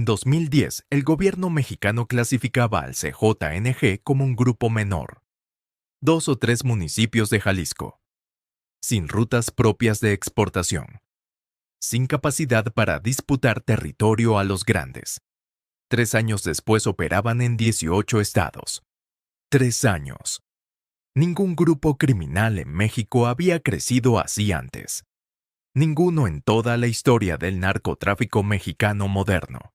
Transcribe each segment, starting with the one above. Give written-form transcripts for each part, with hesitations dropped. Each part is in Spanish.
el 2010, el gobierno mexicano clasificaba al CJNG como un grupo menor. 2 o 3 municipios de Jalisco, sin rutas propias de exportación, sin capacidad para disputar territorio a los grandes. 3 años después operaban en 18 estados. 3 años. Ningún grupo criminal en México había crecido así antes. Ninguno en toda la historia del narcotráfico mexicano moderno.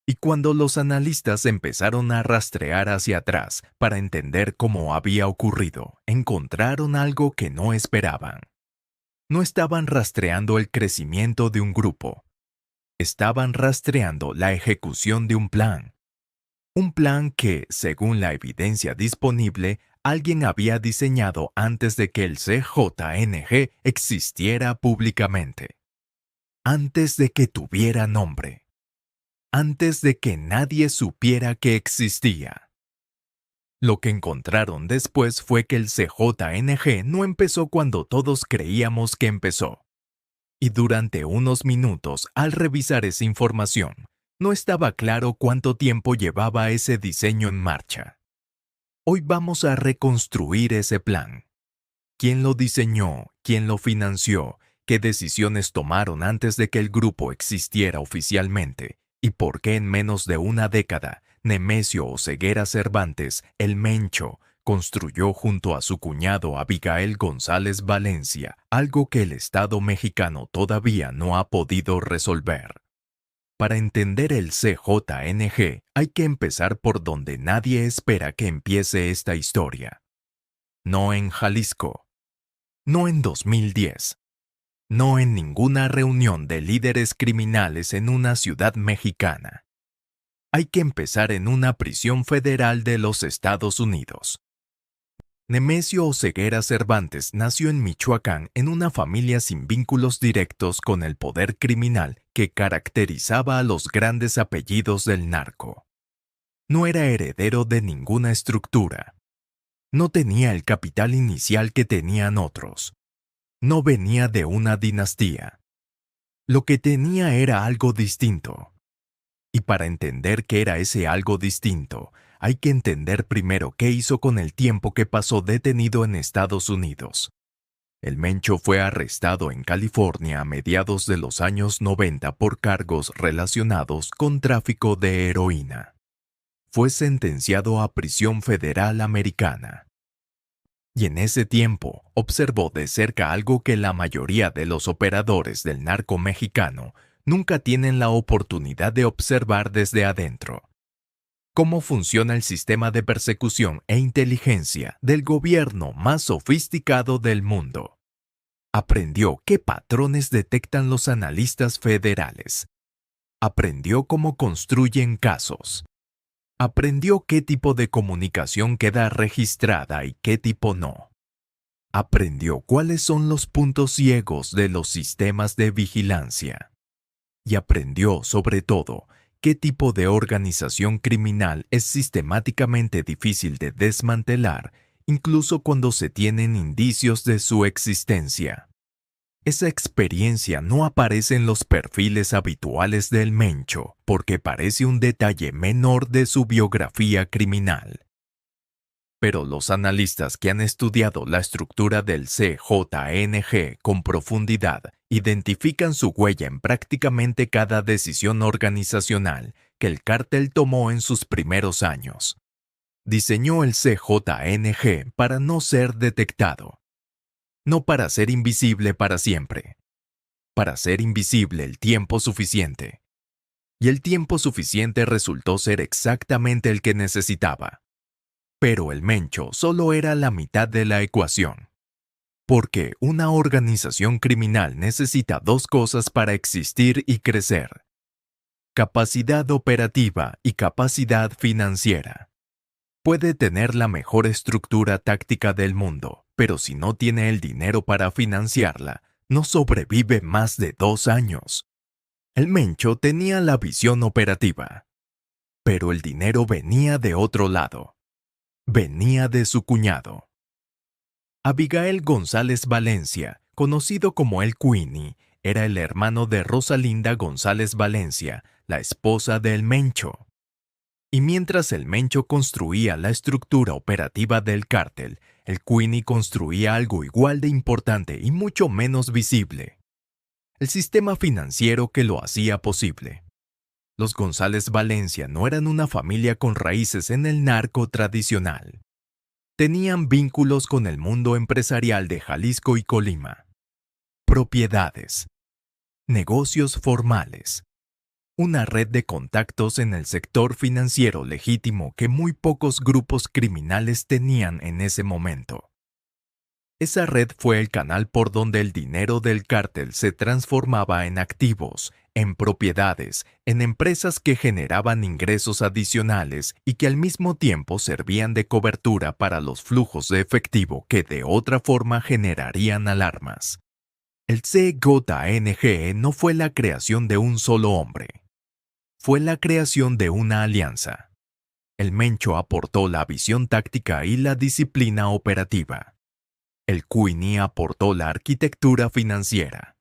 Y cuando los analistas empezaron a rastrear hacia atrás para entender cómo había ocurrido, encontraron algo que no esperaban. No estaban rastreando el crecimiento de un grupo. Estaban rastreando la ejecución de un plan. Un plan que, según la evidencia disponible, alguien había diseñado antes de que el CJNG existiera públicamente. Antes de que tuviera nombre. Antes de que nadie supiera que existía. Lo que encontraron después fue que el CJNG no empezó cuando todos creíamos que empezó. Y durante unos minutos, al revisar esa información, no estaba claro cuánto tiempo llevaba ese diseño en marcha. Hoy vamos a reconstruir ese plan. ¿Quién lo diseñó? ¿Quién lo financió? ¿Qué decisiones tomaron antes de que el grupo existiera oficialmente? ¿Y por qué en menos de una década, Nemesio Oseguera Cervantes, el Mencho, construyó junto a su cuñado Abigail González Valencia algo que el Estado mexicano todavía no ha podido resolver? Para entender el CJNG, hay que empezar por donde nadie espera que empiece esta historia. No en Jalisco. No en 2010. No en ninguna reunión de líderes criminales en una ciudad mexicana. Hay que empezar en una prisión federal de los Estados Unidos. Nemesio Oseguera Cervantes nació en Michoacán en una familia sin vínculos directos con el poder criminal que caracterizaba a los grandes apellidos del narco. No era heredero de ninguna estructura. No tenía el capital inicial que tenían otros. No venía de una dinastía. Lo que tenía era algo distinto. Y para entender qué era ese algo distinto, hay que entender primero qué hizo con el tiempo que pasó detenido en Estados Unidos. El Mencho fue arrestado en California a mediados de los años 90 por cargos relacionados con tráfico de heroína. Fue sentenciado a prisión federal americana. Y en ese tiempo observó de cerca algo que la mayoría de los operadores del narco mexicano nunca tienen la oportunidad de observar desde adentro. Cómo funciona el sistema de persecución e inteligencia del gobierno más sofisticado del mundo. Aprendió qué patrones detectan los analistas federales. Aprendió cómo construyen casos. Aprendió qué tipo de comunicación queda registrada y qué tipo no. Aprendió cuáles son los puntos ciegos de los sistemas de vigilancia. Y aprendió, sobre todo, qué tipo de organización criminal es sistemáticamente difícil de desmantelar, incluso cuando se tienen indicios de su existencia. Esa experiencia no aparece en los perfiles habituales del Mencho, porque parece un detalle menor de su biografía criminal. Pero los analistas que han estudiado la estructura del CJNG con profundidad identifican su huella en prácticamente cada decisión organizacional que el cártel tomó en sus primeros años. Diseñó el CJNG para no ser detectado. No para ser invisible para siempre. Para ser invisible el tiempo suficiente. Y el tiempo suficiente resultó ser exactamente el que necesitaba. Pero el Mencho solo era la mitad de la ecuación. Porque una organización criminal necesita 2 cosas para existir y crecer: capacidad operativa y capacidad financiera. Puede tener la mejor estructura táctica del mundo, pero si no tiene el dinero para financiarla, no sobrevive más de 2 años. El Mencho tenía la visión operativa, pero el dinero venía de otro lado. Venía de su cuñado. Abigail González Valencia, conocido como el Queenie, era el hermano de Rosalinda González Valencia, la esposa del Mencho. Y mientras el Mencho construía la estructura operativa del cártel, el Queenie construía algo igual de importante y mucho menos visible: el sistema financiero que lo hacía posible. Los González Valencia no eran una familia con raíces en el narco tradicional. Tenían vínculos con el mundo empresarial de Jalisco y Colima. Propiedades, negocios formales, una red de contactos en el sector financiero legítimo que muy pocos grupos criminales tenían en ese momento. Esa red fue el canal por donde el dinero del cártel se transformaba en activos, en propiedades, en empresas que generaban ingresos adicionales y que al mismo tiempo servían de cobertura para los flujos de efectivo que de otra forma generarían alarmas. El CJNG no fue la creación de un solo hombre. Fue la creación de una alianza. El Mencho aportó la visión táctica y la disciplina operativa. El Queenie aportó la arquitectura financiera.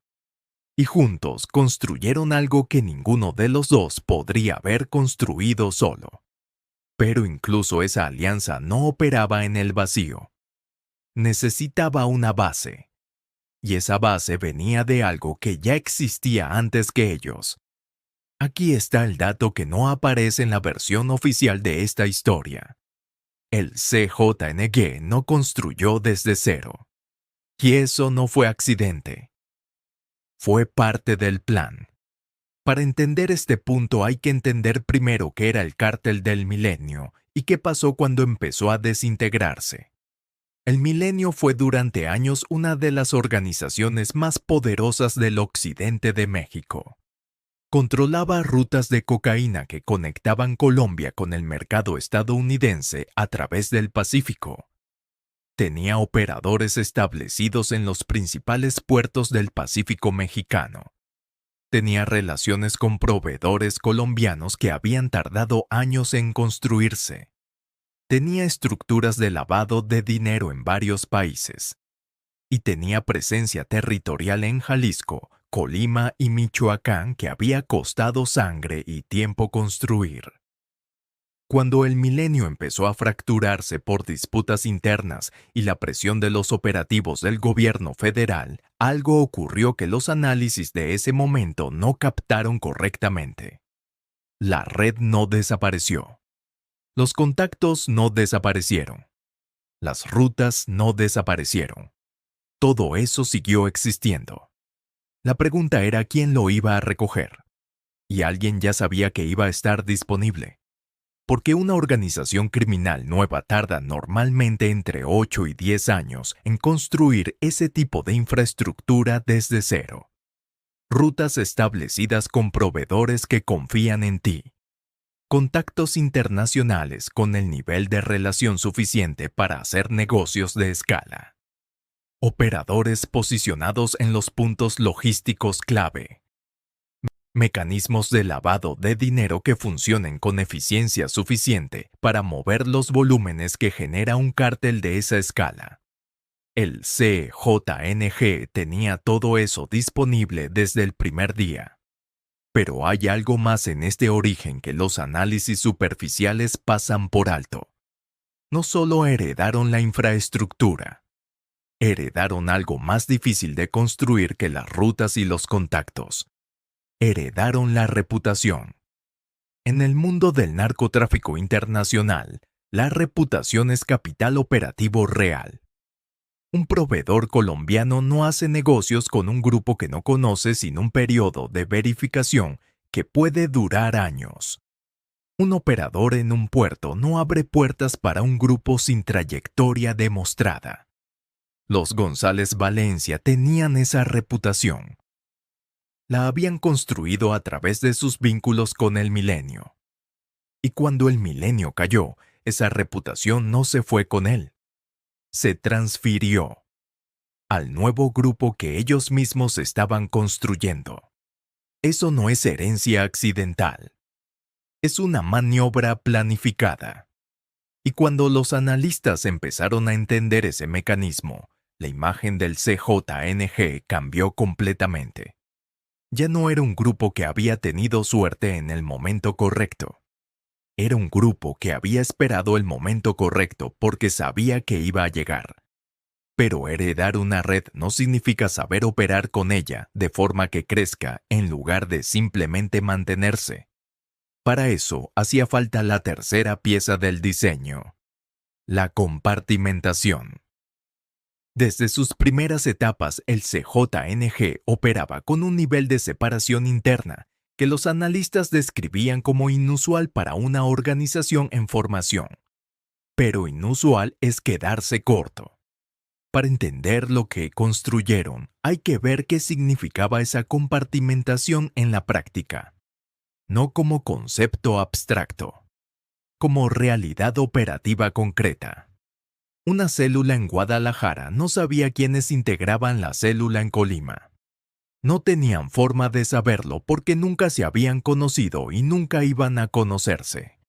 Y juntos construyeron algo que ninguno de los dos podría haber construido solo. Pero incluso esa alianza no operaba en el vacío. Necesitaba una base. Y esa base venía de algo que ya existía antes que ellos. Aquí está el dato que no aparece en la versión oficial de esta historia. El CJNG no construyó desde cero. Y eso no fue accidente. Fue parte del plan. Para entender este punto hay que entender primero qué era el Cártel del Milenio y qué pasó cuando empezó a desintegrarse. El Milenio fue durante años una de las organizaciones más poderosas del occidente de México. Controlaba rutas de cocaína que conectaban Colombia con el mercado estadounidense a través del Pacífico. Tenía operadores establecidos en los principales puertos del Pacífico mexicano. Tenía relaciones con proveedores colombianos que habían tardado años en construirse. Tenía estructuras de lavado de dinero en varios países. Y tenía presencia territorial en Jalisco, Colima y Michoacán que había costado sangre y tiempo construir. Cuando el Milenio empezó a fracturarse por disputas internas y la presión de los operativos del gobierno federal, algo ocurrió que los análisis de ese momento no captaron correctamente. La red no desapareció. Los contactos no desaparecieron. Las rutas no desaparecieron. Todo eso siguió existiendo. La pregunta era quién lo iba a recoger. Y alguien ya sabía que iba a estar disponible. Porque una organización criminal nueva tarda normalmente entre 8 y 10 años en construir ese tipo de infraestructura desde cero. Rutas establecidas con proveedores que confían en ti. Contactos internacionales con el nivel de relación suficiente para hacer negocios de escala. Operadores posicionados en los puntos logísticos clave. Mecanismos de lavado de dinero que funcionen con eficiencia suficiente para mover los volúmenes que genera un cártel de esa escala. El CJNG tenía todo eso disponible desde el primer día. Pero hay algo más en este origen que los análisis superficiales pasan por alto. No solo heredaron la infraestructura. Heredaron algo más difícil de construir que las rutas y los contactos. Heredaron la reputación. En el mundo del narcotráfico internacional, la reputación es capital operativo real. Un proveedor colombiano no hace negocios con un grupo que no conoce sin un periodo de verificación que puede durar años. Un operador en un puerto no abre puertas para un grupo sin trayectoria demostrada. Los González Valencia tenían esa reputación. La habían construido a través de sus vínculos con el Milenio. Y cuando el Milenio cayó, esa reputación no se fue con él. Se transfirió al nuevo grupo que ellos mismos estaban construyendo. Eso no es herencia accidental. Es una maniobra planificada. Y cuando los analistas empezaron a entender ese mecanismo, la imagen del CJNG cambió completamente. Ya no era un grupo que había tenido suerte en el momento correcto. Era un grupo que había esperado el momento correcto porque sabía que iba a llegar. Pero heredar una red no significa saber operar con ella de forma que crezca en lugar de simplemente mantenerse. Para eso hacía falta la tercera pieza del diseño: la compartimentación. Desde sus primeras etapas, el CJNG operaba con un nivel de separación interna que los analistas describían como inusual para una organización en formación. Pero inusual es quedarse corto. Para entender lo que construyeron, hay que ver qué significaba esa compartimentación en la práctica. No como concepto abstracto, como realidad operativa concreta. Una célula en Guadalajara no sabía quiénes integraban la célula en Colima. No tenían forma de saberlo porque nunca se habían conocido y nunca iban a conocerse.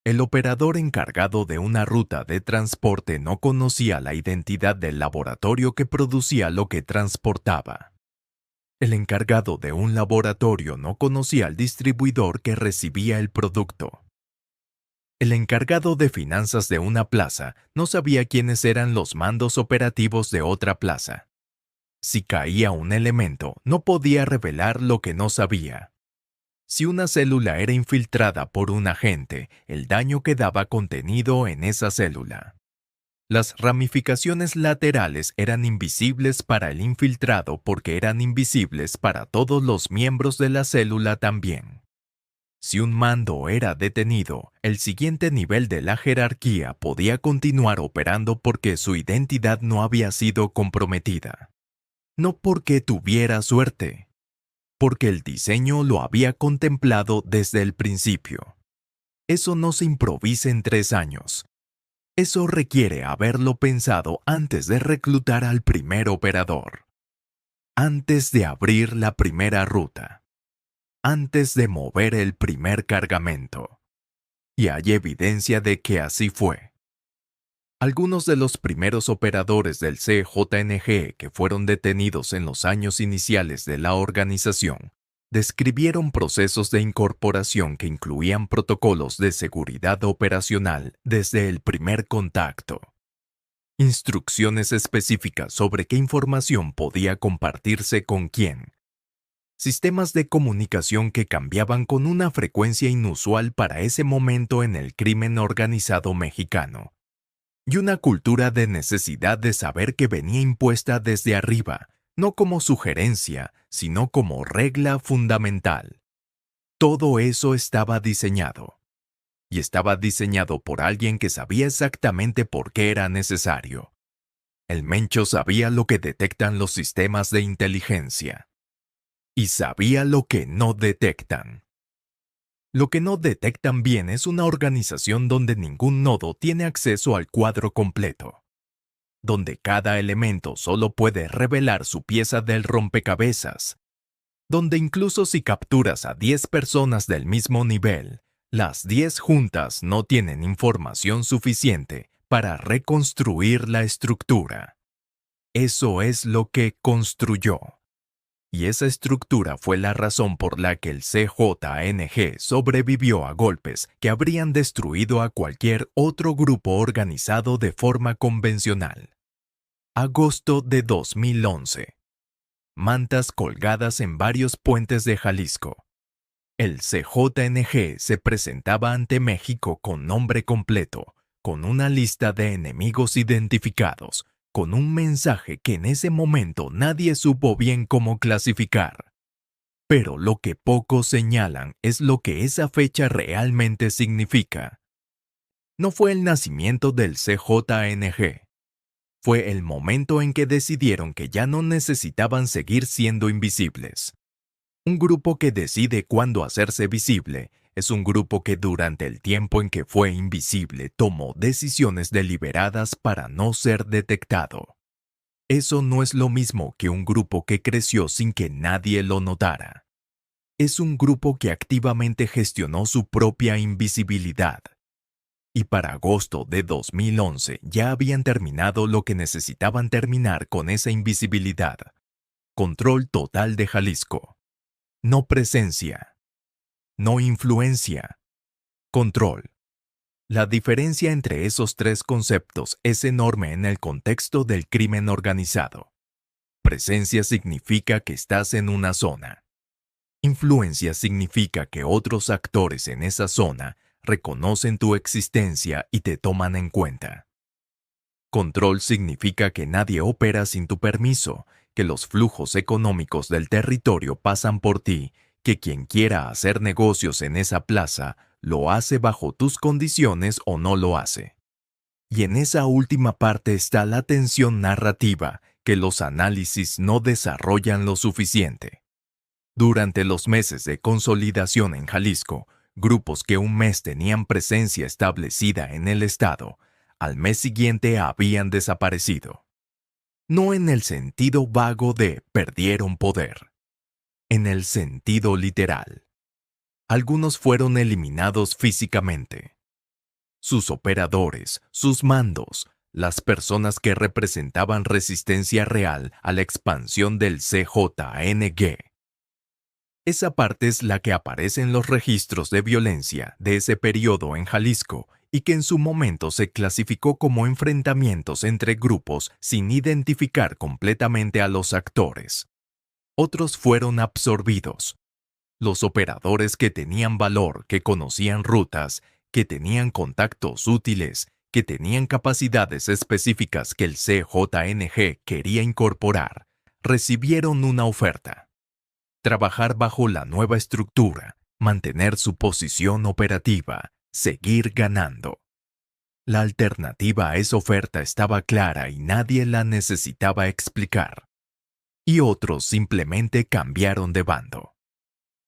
El operador encargado de una ruta de transporte no conocía la identidad del laboratorio que producía lo que transportaba. El encargado de un laboratorio no conocía al distribuidor que recibía el producto. El encargado de finanzas de una plaza no sabía quiénes eran los mandos operativos de otra plaza. Si caía un elemento, no podía revelar lo que no sabía. Si una célula era infiltrada por un agente, el daño quedaba contenido en esa célula. Las ramificaciones laterales eran invisibles para el infiltrado porque eran invisibles para todos los miembros de la célula también. Si un mando era detenido, el siguiente nivel de la jerarquía podía continuar operando porque su identidad no había sido comprometida. No porque tuviera suerte, porque el diseño lo había contemplado desde el principio. Eso no se improvisa en 3 años. Eso requiere haberlo pensado antes de reclutar al primer operador, antes de abrir la primera ruta, antes de mover el primer cargamento. Y hay evidencia de que así fue. Algunos de los primeros operadores del CJNG que fueron detenidos en los años iniciales de la organización describieron procesos de incorporación que incluían protocolos de seguridad operacional desde el primer contacto, instrucciones específicas sobre qué información podía compartirse con quién, sistemas de comunicación que cambiaban con una frecuencia inusual para ese momento en el crimen organizado mexicano, y una cultura de necesidad de saber que venía impuesta desde arriba, no como sugerencia, sino como regla fundamental. Todo eso estaba diseñado. Y estaba diseñado por alguien que sabía exactamente por qué era necesario. El Mencho sabía lo que detectan los sistemas de inteligencia. Y sabía lo que no detectan. Lo que no detectan bien es una organización donde ningún nodo tiene acceso al cuadro completo, donde cada elemento solo puede revelar su pieza del rompecabezas, donde incluso si capturas a 10 personas del mismo nivel, las 10 juntas no tienen información suficiente para reconstruir la estructura. Eso es lo que construyó. Y esa estructura fue la razón por la que el CJNG sobrevivió a golpes que habrían destruido a cualquier otro grupo organizado de forma convencional. Agosto de 2011. Mantas colgadas en varios puentes de Jalisco. El CJNG se presentaba ante México con nombre completo, con una lista de enemigos identificados, con un mensaje que en ese momento nadie supo bien cómo clasificar. Pero lo que pocos señalan es lo que esa fecha realmente significa. No fue el nacimiento del CJNG. Fue el momento en que decidieron que ya no necesitaban seguir siendo invisibles. Un grupo que decide cuándo hacerse visible es un grupo que durante el tiempo en que fue invisible tomó decisiones deliberadas para no ser detectado. Eso no es lo mismo que un grupo que creció sin que nadie lo notara. Es un grupo que activamente gestionó su propia invisibilidad. Y para agosto de 2011 ya habían terminado lo que necesitaban terminar con esa invisibilidad. Control total de Jalisco. no presencia, no influencia, control. La diferencia entre esos tres conceptos es enorme en el contexto del crimen organizado. Presencia significa que estás en una zona. Influencia significa que otros actores en esa zona reconocen tu existencia y te toman en cuenta. Control significa que nadie opera sin tu permiso, que los flujos económicos del territorio pasan por ti, que quien quiera hacer negocios en esa plaza lo hace bajo tus condiciones o no lo hace. Y en esa última parte está la tensión narrativa que los análisis no desarrollan lo suficiente. Durante los meses de consolidación en Jalisco, grupos que un mes tenían presencia establecida en el estado, al mes siguiente habían desaparecido. No en el sentido vago de perdieron poder, en el sentido literal. Algunos fueron eliminados físicamente. Sus operadores, sus mandos, las personas que representaban resistencia real a la expansión del CJNG. Esa parte es la que aparece en los registros de violencia de ese periodo en Jalisco y que en su momento se clasificó como enfrentamientos entre grupos sin identificar completamente a los actores. Otros fueron absorbidos. Los operadores que tenían valor, que conocían rutas, que tenían contactos útiles, que tenían capacidades específicas que el CJNG quería incorporar, recibieron una oferta. Trabajar bajo la nueva estructura, mantener su posición operativa, seguir ganando. La alternativa a esa oferta estaba clara y nadie la necesitaba explicar. Y otros simplemente cambiaron de bando.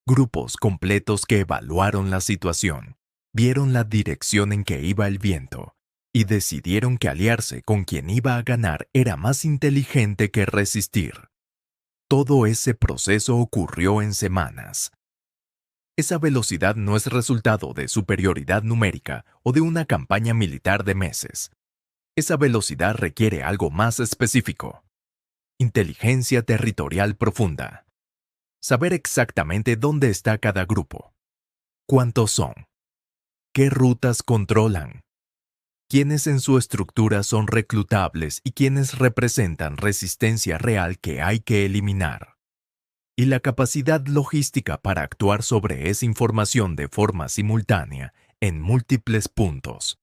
Grupos completos que evaluaron la situación, vieron la dirección en que iba el viento y decidieron que aliarse con quien iba a ganar era más inteligente que resistir. Todo ese proceso ocurrió en semanas. Esa velocidad no es resultado de superioridad numérica o de una campaña militar de meses. Esa velocidad requiere algo más específico. Inteligencia territorial profunda. Saber exactamente dónde está cada grupo. ¿Cuántos son? ¿Qué rutas controlan? ¿Quiénes en su estructura son reclutables y quiénes representan resistencia real que hay que eliminar? Y la capacidad logística para actuar sobre esa información de forma simultánea en múltiples puntos.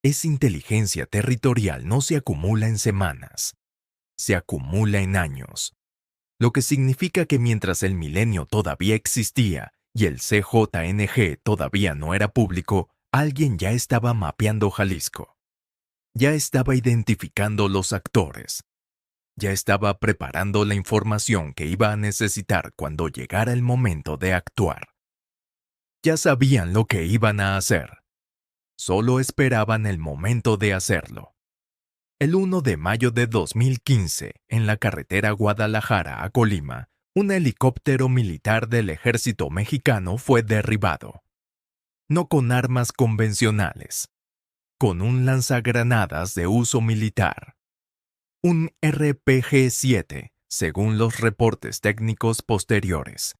Esa inteligencia territorial no se acumula en semanas, se acumula en años. Lo que significa que mientras el milenio todavía existía y el CJNG todavía no era público, alguien ya estaba mapeando Jalisco. Ya estaba identificando los actores. Ya estaba preparando la información que iba a necesitar cuando llegara el momento de actuar. Ya sabían lo que iban a hacer. Solo esperaban el momento de hacerlo. El 1 de mayo de 2015, en la carretera Guadalajara a Colima, un helicóptero militar del ejército mexicano fue derribado. No con armas convencionales, con un lanzagranadas de uso militar. Un RPG-7, según los reportes técnicos posteriores.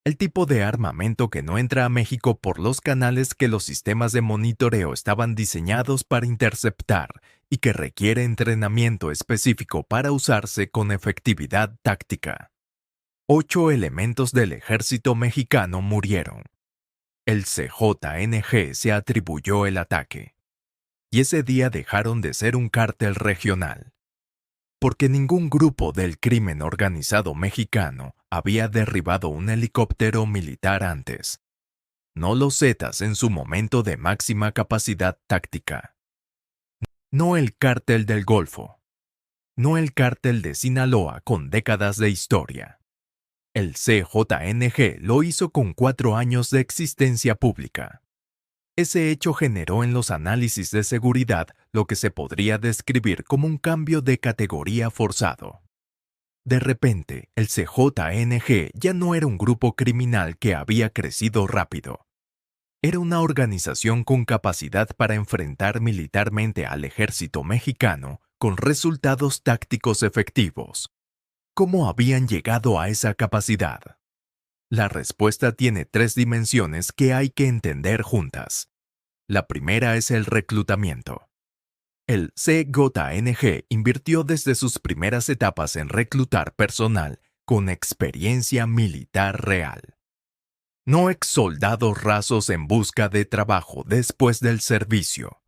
El tipo de armamento que no entra a México por los canales que los sistemas de monitoreo estaban diseñados para interceptar y que requiere entrenamiento específico para usarse con efectividad táctica. 8 elementos del ejército mexicano murieron. El CJNG se atribuyó el ataque. Y ese día dejaron de ser un cártel regional. Porque ningún grupo del crimen organizado mexicano había derribado un helicóptero militar antes. No los Zetas en su momento de máxima capacidad táctica. No el cártel del Golfo. No el cártel de Sinaloa con décadas de historia. El CJNG lo hizo con 4 años de existencia pública. Ese hecho generó en los análisis de seguridad lo que se podría describir como un cambio de categoría forzado. De repente, el CJNG ya no era un grupo criminal que había crecido rápido. Era una organización con capacidad para enfrentar militarmente al ejército mexicano con resultados tácticos efectivos. ¿Cómo habían llegado a esa capacidad? La respuesta tiene tres dimensiones que hay que entender juntas. La primera es el reclutamiento. El CJNG invirtió desde sus primeras etapas en reclutar personal con experiencia militar real. No ex soldados rasos en busca de trabajo después del servicio.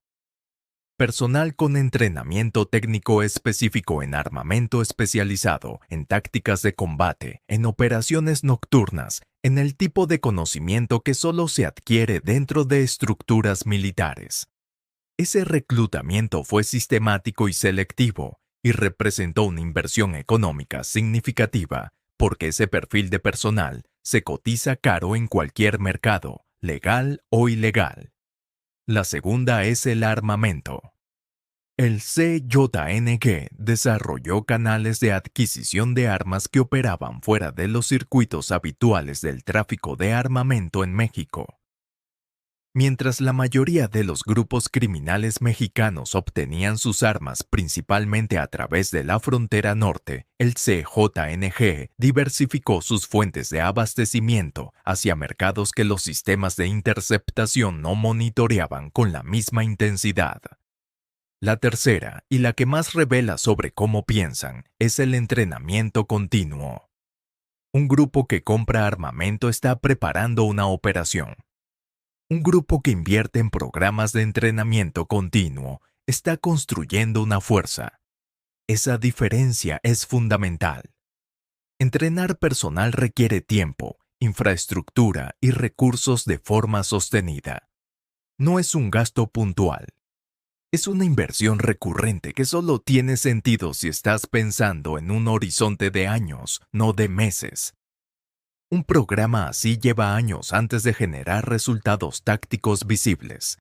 Personal con entrenamiento técnico específico en armamento especializado, en tácticas de combate, en operaciones nocturnas, en el tipo de conocimiento que solo se adquiere dentro de estructuras militares. Ese reclutamiento fue sistemático y selectivo y representó una inversión económica significativa porque ese perfil de personal se cotiza caro en cualquier mercado, legal o ilegal. La segunda es el armamento. El CJNG desarrolló canales de adquisición de armas que operaban fuera de los circuitos habituales del tráfico de armamento en México. Mientras la mayoría de los grupos criminales mexicanos obtenían sus armas principalmente a través de la frontera norte, el CJNG diversificó sus fuentes de abastecimiento hacia mercados que los sistemas de interceptación no monitoreaban con la misma intensidad. La tercera, y la que más revela sobre cómo piensan, es el entrenamiento continuo. Un grupo que compra armamento está preparando una operación. Un grupo que invierte en programas de entrenamiento continuo está construyendo una fuerza. Esa diferencia es fundamental. Entrenar personal requiere tiempo, infraestructura y recursos de forma sostenida. No es un gasto puntual. Es una inversión recurrente que solo tiene sentido si estás pensando en un horizonte de años, no de meses. Un programa así lleva años antes de generar resultados tácticos visibles,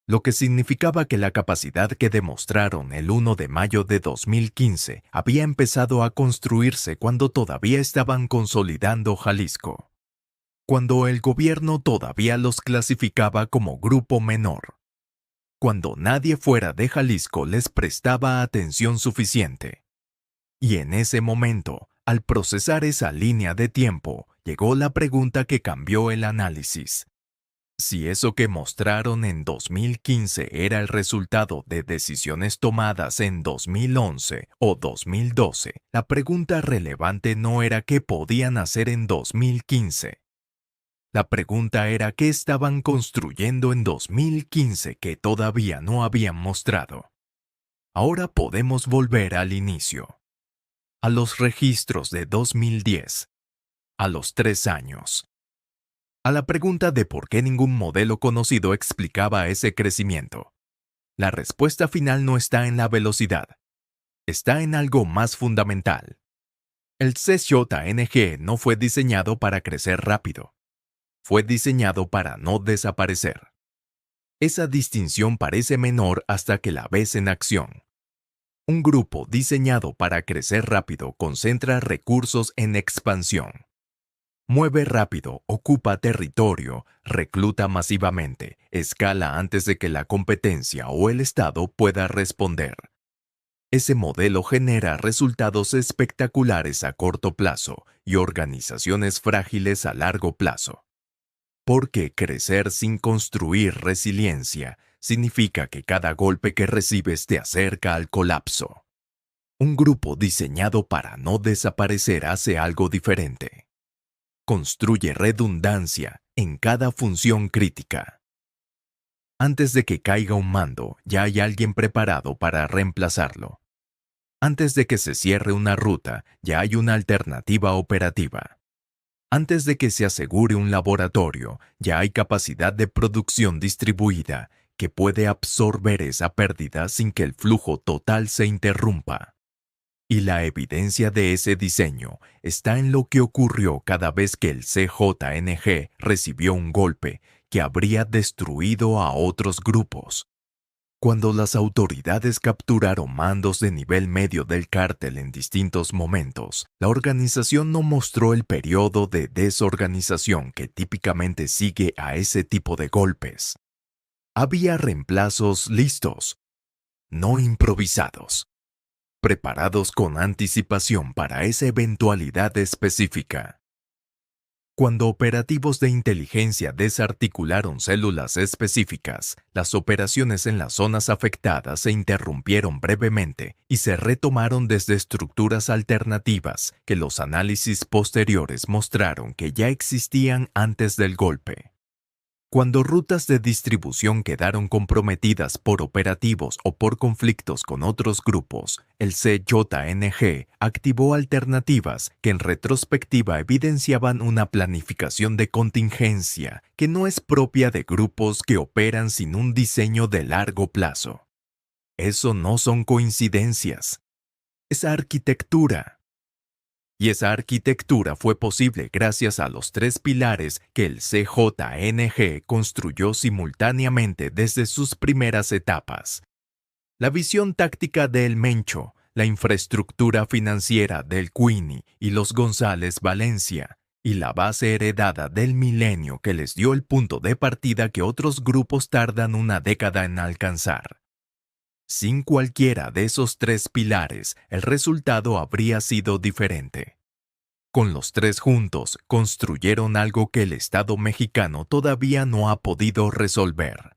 lo que significaba que la capacidad que demostraron el 1 de mayo de 2015 había empezado a construirse cuando todavía estaban consolidando Jalisco, cuando el gobierno todavía los clasificaba como grupo menor, cuando nadie fuera de Jalisco les prestaba atención suficiente. Y en ese momento, al procesar esa línea de tiempo, llegó la pregunta que cambió el análisis. Si eso que mostraron en 2015 era el resultado de decisiones tomadas en 2011 o 2012, la pregunta relevante no era qué podían hacer en 2015. La pregunta era qué estaban construyendo en 2015 que todavía no habían mostrado. Ahora podemos volver al inicio. A los registros de 2010, a los 3 años. A la pregunta de por qué ningún modelo conocido explicaba ese crecimiento. La respuesta final no está en la velocidad, está en algo más fundamental. El CJNG no fue diseñado para crecer rápido, fue diseñado para no desaparecer. Esa distinción parece menor hasta que la ves en acción. Un grupo diseñado para crecer rápido concentra recursos en expansión. Mueve rápido, ocupa territorio, recluta masivamente, escala antes de que la competencia o el Estado pueda responder. Ese modelo genera resultados espectaculares a corto plazo y organizaciones frágiles a largo plazo. Porque crecer sin construir resiliencia significa que cada golpe que recibes te acerca al colapso. Un grupo diseñado para no desaparecer hace algo diferente. Construye redundancia en cada función crítica. Antes de que caiga un mando, ya hay alguien preparado para reemplazarlo. Antes de que se cierre una ruta, ya hay una alternativa operativa. Antes de que se asegure un laboratorio, ya hay capacidad de producción distribuida que puede absorber esa pérdida sin que el flujo total se interrumpa. Y la evidencia de ese diseño está en lo que ocurrió cada vez que el CJNG recibió un golpe que habría destruido a otros grupos. Cuando las autoridades capturaron mandos de nivel medio del cártel en distintos momentos, la organización no mostró el periodo de desorganización que típicamente sigue a ese tipo de golpes. Había reemplazos listos, no improvisados, preparados con anticipación para esa eventualidad específica. Cuando operativos de inteligencia desarticularon células específicas, las operaciones en las zonas afectadas se interrumpieron brevemente y se retomaron desde estructuras alternativas que los análisis posteriores mostraron que ya existían antes del golpe. Cuando rutas de distribución quedaron comprometidas por operativos o por conflictos con otros grupos, el CYNG activó alternativas que en retrospectiva evidenciaban una planificación de contingencia que no es propia de grupos que operan sin un diseño de largo plazo. Eso no son coincidencias. Es arquitectura. Y esa arquitectura fue posible gracias a los tres pilares que el CYNG construyó simultáneamente desde sus primeras etapas. La visión táctica del Mencho, la infraestructura financiera del Queenie y los González Valencia, y la base heredada del Milenio que les dio el punto de partida que otros grupos tardan una década en alcanzar. Sin cualquiera de esos tres pilares, el resultado habría sido diferente. Con los tres juntos, construyeron algo que el Estado mexicano todavía no ha podido resolver.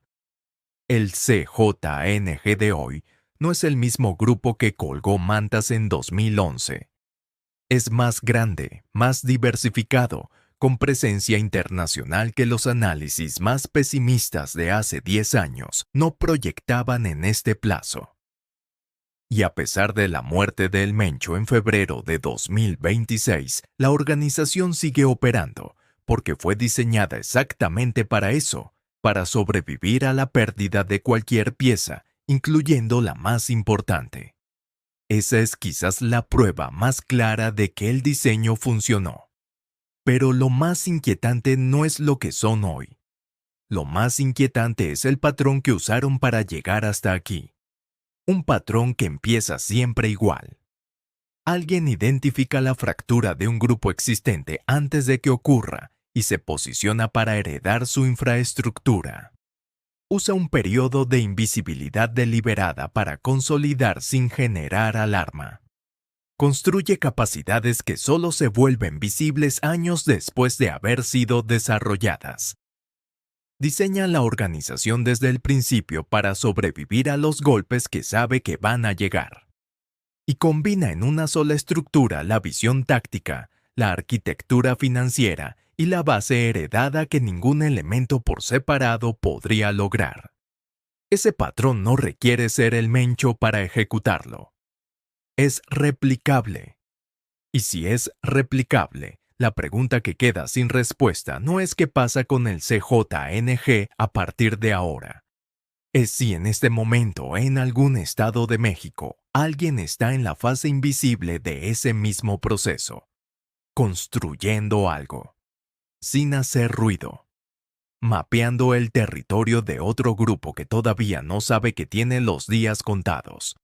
El CYNG de hoy no es el mismo grupo que colgó mantas en 2011. Es más grande, más diversificado, con presencia internacional que los análisis más pesimistas de hace 10 años no proyectaban en este plazo. Y a pesar de la muerte del Mencho en febrero de 2026, la organización sigue operando, porque fue diseñada exactamente para eso, para sobrevivir a la pérdida de cualquier pieza, incluyendo la más importante. Esa es quizás la prueba más clara de que el diseño funcionó. Pero lo más inquietante no es lo que son hoy. Lo más inquietante es el patrón que usaron para llegar hasta aquí. Un patrón que empieza siempre igual. Alguien identifica la fractura de un grupo existente antes de que ocurra y se posiciona para heredar su infraestructura. Usa un periodo de invisibilidad deliberada para consolidar sin generar alarma. Construye capacidades que solo se vuelven visibles años después de haber sido desarrolladas. Diseña la organización desde el principio para sobrevivir a los golpes que sabe que van a llegar. Y combina en una sola estructura la visión táctica, la arquitectura financiera y la base heredada que ningún elemento por separado podría lograr. Ese patrón no requiere ser el Mencho para ejecutarlo. Es replicable. Y si es replicable, la pregunta que queda sin respuesta no es qué pasa con el CYNG a partir de ahora. Es si en este momento en algún estado de México alguien está en la fase invisible de ese mismo proceso, construyendo algo, sin hacer ruido, mapeando el territorio de otro grupo que todavía no sabe que tiene los días contados,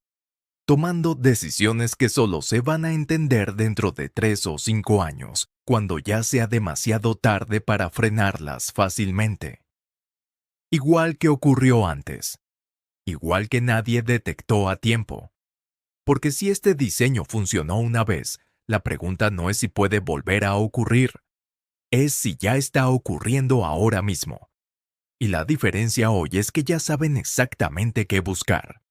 tomando decisiones que solo se van a entender dentro de 3 o 5 años, cuando ya sea demasiado tarde para frenarlas fácilmente. Igual que ocurrió antes. Igual que nadie detectó a tiempo. Porque si este diseño funcionó una vez, la pregunta no es si puede volver a ocurrir. Es si ya está ocurriendo ahora mismo. Y la diferencia hoy es que ya saben exactamente qué buscar.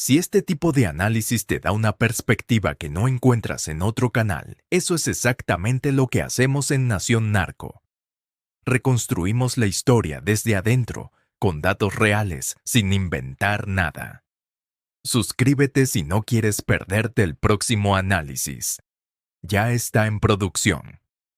Si este tipo de análisis te da una perspectiva que no encuentras en otro canal, eso es exactamente lo que hacemos en Nación Narco. Reconstruimos la historia desde adentro, con datos reales, sin inventar nada. Suscríbete si no quieres perderte el próximo análisis. Ya está en producción.